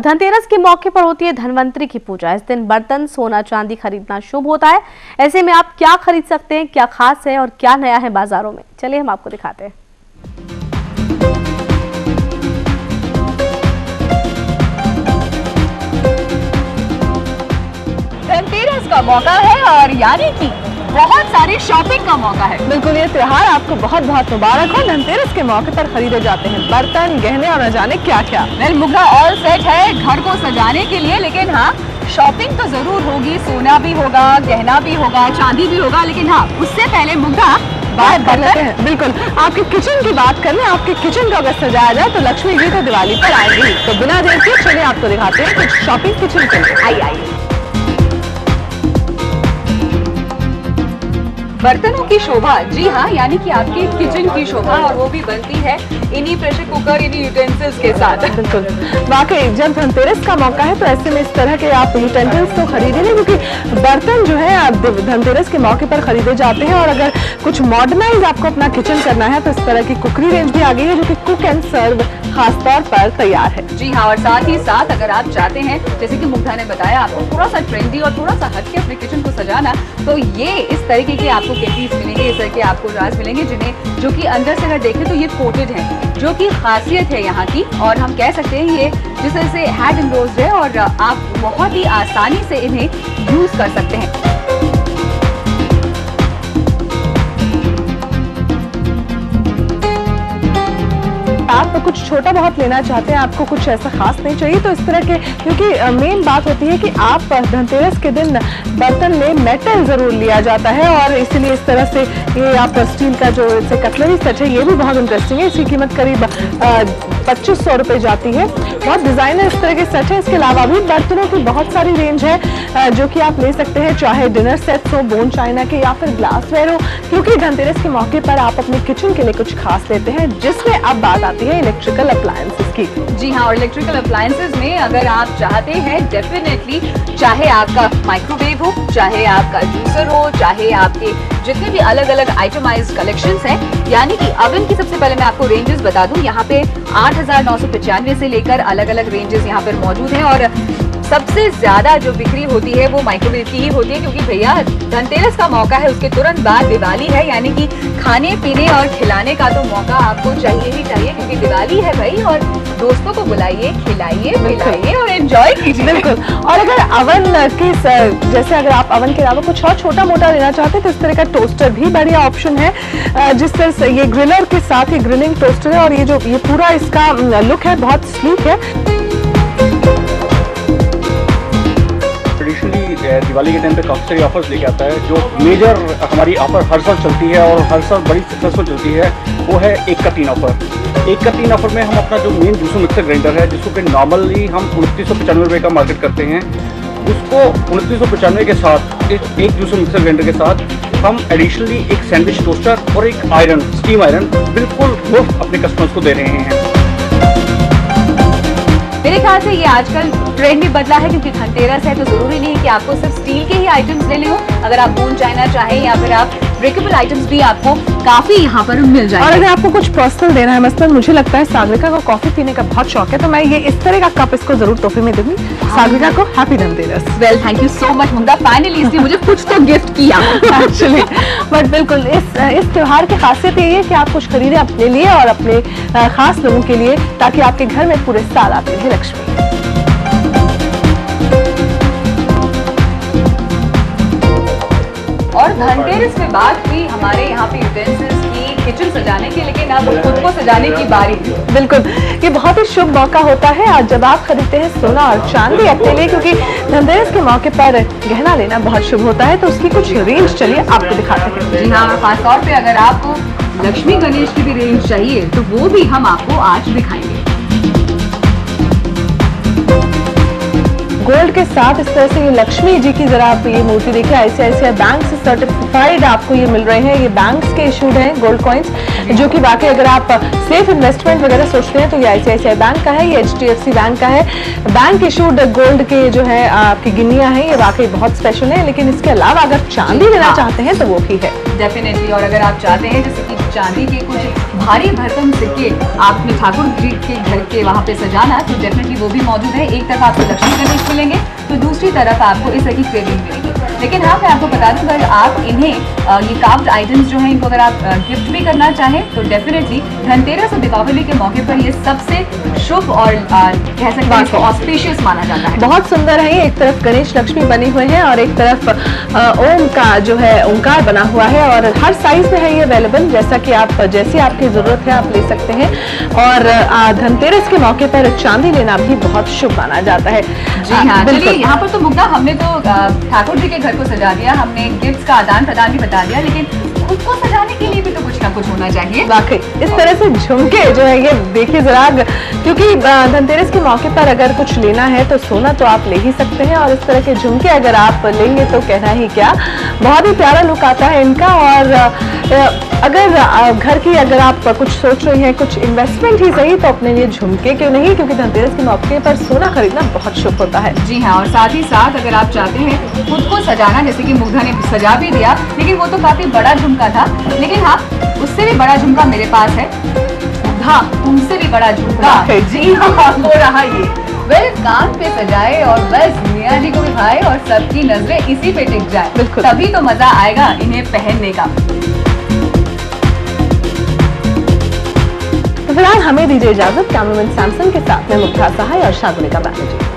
धनतेरस के मौके पर होती है धनवंतरी की पूजा। इस दिन बर्तन, सोना, चांदी खरीदना शुभ होता है। ऐसे में आप क्या खरीद सकते हैं, क्या खास है और क्या नया है बाजारों में, चलिए हम आपको दिखाते हैं। धनतेरस का मौका है और यानी कि बहुत सारी शॉपिंग का मौका है। बिल्कुल, ये त्योहार आपको बहुत बहुत मुबारक हो। धनतेरस के मौके पर खरीदे जाते हैं बर्तन, गहने और न जाने क्या क्या। वेल, मुग्धा ऑल सेट है घर को सजाने के लिए, लेकिन हाँ, शॉपिंग तो जरूर होगी। सोना भी होगा, गहना भी होगा, चांदी भी होगा, लेकिन हाँ, उससे पहले मुग्धा बात कर लेते हैं। बिल्कुल, आपके किचन की बात कर लें। आपके किचन को अगर सजाया जाए तो लक्ष्मी जी तो दिवाली पर आएंगी। तो बिना देर के चलिए आपको दिखाते हैं कुछ शॉपिंग किचन के लिए। आइए। बर्तनों की शोभा, जी हाँ, यानी कि आपकी किचन की शोभा, और वो भी बनती है इन्हीं प्रेशर कुकर, इन्हीं यूटेंसिल्स के साथ। बिल्कुल, वाकई जब धनतेरस का मौका है तो ऐसे में इस तरह के आप यूटेंसिल्स तो खरीदे नहीं, क्योंकि बर्तन जो है आप धनतेरस के मौके पर खरीदे जाते हैं। और अगर कुछ मॉडर्नाइज आपको अपना किचन करना है तो इस तरह की कुकरी रेंज भी आ गई है, जो कि कुक एंड सर्व खास तौर पर तैयार है। जी हाँ, और साथ ही साथ अगर आप चाहते हैं, जैसे कि मुग्धा ने बताया, आपको थोड़ा सा ट्रेंडी और थोड़ा सा हटके अपने किचन को सजाना, तो ये इस तरीके के आपको केटलीज मिलेंगे, इस तरह के आपको जार्स मिलेंगे, जिन्हें जो कि अंदर से अगर देखें तो ये कोटेड है, जो कि खासियत है यहाँ की। और हम कह सकते हैं ये जिस तरह से हैंड एम्ब्रोस्ड है और आप बहुत ही आसानी से इन्हें यूज कर सकते हैं। आप कुछ छोटा बहुत लेना चाहते हैं, आपको कुछ ऐसा खास नहीं चाहिए, तो इस तरह के, क्योंकि मेन बात होती है कि आप धनतेरस के दिन बर्तन में मेटल जरूर लिया जाता है, और इसीलिए इस तरह से ये आप स्टील का जो कटलरी सेट है ये भी बहुत इंटरेस्टिंग है। इसकी कीमत करीब 2500 रुपये जाती है। बहुत डिजाइनर इस तरह के सेट है। इसके अलावा भी बर्तनों की बहुत सारी रेंज है जो कि आप ले सकते हैं, चाहे डिनर सेट्स हो, बोन चाइना के, या फिर ग्लासवेयर हो, क्योंकि धनतेरस के मौके पर आप अपने किचन के लिए कुछ खास लेते हैं, जिसमें अब बात आती है इलेक्ट्रिकल अप्लायंसेस की। जी हाँ, और इलेक्ट्रिकल अप्लायंसेस में अगर आप चाहते हैं, डेफिनेटली, चाहे आपका माइक्रोवेव हो, चाहे आपका जूसर हो, चाहे आपके जितने भी अलग अलग आइटमाइज्ड कलेक्शंस हैं, यानी कि अवन की सबसे पहले मैं आपको रेंजेस बता दूं, यहाँ पे 8,995 से लेकर अलग अलग रेंजेस यहाँ पर मौजूद हैं। और सबसे ज्यादा जो बिक्री होती है वो माइक्रोवेव की ही होती है, क्योंकि भैया धनतेरस का मौका है, उसके तुरंत बाद दिवाली है, यानी कि खाने पीने और खिलाने का तो मौका आपको चाहिए ही चाहिए, क्योंकि दिवाली है भाई। और दोस्तों को बुलाइए, खिलाइए, पिलाइए और एंजॉय कीजिए। बिल्कुल। और अगर अवन के जैसे अगर आप अवन के अलावा कुछ और छोटा मोटा लेना चाहते हैं तो इस तरह का टोस्टर भी बढ़िया ऑप्शन है, जिस तरह से ये ग्रिलर के साथ ये ग्रिलिंग टोस्टर है, और ये पूरा इसका लुक है बहुत स्लीक है। दिवाली के टाइम पे काफ़ी सारी ऑफर्स लेके आता है। जो मेजर हमारी ऑफर हर साल चलती है और हर साल बड़ी सक्सेसफुल चलती है, वो है 1 का 3 ऑफर। 1 का 3 ऑफर में हम अपना जो मेन जूसर मिक्सर ग्राइंडर है, जिसको कि नॉर्मली हम 2995 रुपये का मार्केट करते हैं, उसको 2995 के साथ एक जूसर मिक्सर ग्राइंडर के साथ हम एडिशनली एक सैंडविच टोस्टर और एक आयरन, स्टीम आयरन बिल्कुल मुफ्त अपने कस्टमर्स को दे रहे हैं। मेरे ख्याल से ये आजकल ट्रेंड भी बदला है, क्योंकि धनतेरस है तो जरूरी नहीं है कि आपको सिर्फ स्टील के ही आइटम्स लेने हो। अगर आप बोन चाइना चाहें या फिर आप ब्रेकेबल आइटम्स भी आपको काफी यहाँ पर मिल जाएंगे। और अगर आपको कुछ पर्सनल देना है, मसलन मुझे लगता है सागरिका को कॉफी पीने का बहुत शौक है, तो मैं ये इस तरह का कप इसको जरूर तोहफे में दूंगी। सागरिका को happy Dhanteras. Well, thank you so much Mugdha, finally इसने मुझे कुछ तो गिफ्ट किया एक्चुअली। बट बिल्कुल इस त्योहार की खासियत ये है कि आप कुछ खरीदें अपने लिए और अपने खास लोगों के लिए, ताकि आपके घर में पूरे साल आती रहे लक्ष्मी। और धनतेरस में बात हुई हमारे यहाँ पे यूटेंसिल्स की, किचन सजाने की, लेकिन अब खुद को सजाने की बारी। बिल्कुल, ये बहुत ही शुभ मौका होता है आज जब आप खरीदते हैं सोना और चांदी अपने लिए, क्योंकि धनतेरस के मौके पर गहना लेना बहुत शुभ होता है। तो उसकी कुछ रेंज चलिए आपको दिखाते हैं। जी हाँ, और खासतौर पे अगर आपको लक्ष्मी गणेश की भी रेंज चाहिए तो वो भी हम आपको आज दिखाएंगे। गोल्ड के साथ इस तरह से ये लक्ष्मी जी की जरा आप ये मूर्ति देखिए, ICICI बैंक से सर्टिफाइड आपको ये मिल रहे हैं। ये बैंक्स के इशूड हैं गोल्ड कॉइन्स, जो कि वाकई अगर आप सेफ इन्वेस्टमेंट वगैरह सोचते हैं तो ये ICICI बैंक का है, ये HDFC बैंक का है। बैंक इशूड गोल्ड के जो है आपकी गिन्नियां हैं, ये वाकई बहुत स्पेशल है। लेकिन इसके अलावा अगर चांदी लेना चाहते हैं तो वो भी है डेफिनेटली। और अगर आप चाहते हैं जैसे कि चांदी के कुछ भारी भरकम सिक्के आपने ठाकुर जी के घर के वहाँ पे सजाना, तो डेफिनेटली वो भी मौजूद है। एक तरफ आपको लक्ष्मी गणेश मिलेंगे तो दूसरी तरफ आपको इस तरह की क्रेविंग मिलेगी। लेकिन हाँ, मैं आपको बता दूं, अगर आप इन्हें ये कार्व्ड आइटम्स जो हैं इनको अगर आप गिफ्ट भी करना चाहें तो डेफिनेटली धनतेरस और दीपावली के मौके पर ये सबसे शुभ और कह सकते हैं इसको ऑस्पिशियस माना जाता है। बहुत सुंदर है ये। एक तरफ गणेश लक्ष्मी बनी हुई है और एक तरफ ओम का जो है ओंकार बना हुआ है, और हर साइज में है ये अवेलेबल। जैसा कि आप जैसी आपकी जरूरत है आप ले सकते हैं। और धनतेरस के मौके पर चांदी लेना भी बहुत शुभ माना जाता है। जी हाँ, चलिए यहाँ पर तो मुग्धा हमने तो ठाकुर जी के घर को सजा दिया, हमने गिफ्ट्स का आदान प्रदान भी बता दिया, लेकिन खुद को सजाने के लिए भी तो कुछ ना कुछ होना चाहिए। वाकई इस तरह से झुमके जो है ये देखिए जरा, क्योंकि धनतेरस के मौके पर अगर कुछ लेना है तो सोना तो आप ले ही सकते हैं, और इस तरह के झुमके अगर आप लेंगे तो कहना ही क्या, बहुत ही प्यारा लुक आता है इनका। और अगर घर की अगर आप कुछ सोच रही हैं, कुछ इन्वेस्टमेंट ही सही, तो अपने लिए झुमके क्यों नहीं, क्योंकि धनतेरस के मौके पर सोना खरीदना बहुत शुभ होता है। जी हाँ, और साथ ही साथ अगर आप चाहते हैं खुद को सजाना, जैसे कि मुग्धा ने सजा भी दिया, लेकिन वो तो काफी बड़ा झुमका था, लेकिन हाँ उससे भी बड़ा झुमका मेरे पास है। हाँ, तुमसे भी बड़ा झुमका। जी हाँ, हो रहा ये कान पे सजाए और बस मियाँ जी को भी भाए और सबकी नजरें इसी पे टिक जाए, बिल्कुल। तभी तो मजा आएगा इन्हें पहनने का। तो फिलहाल हमें दीजिए इजाजत। कैमरामैन सैमसन के साथ में मुग्धा सहाय और शागुनिका बैनर्जी।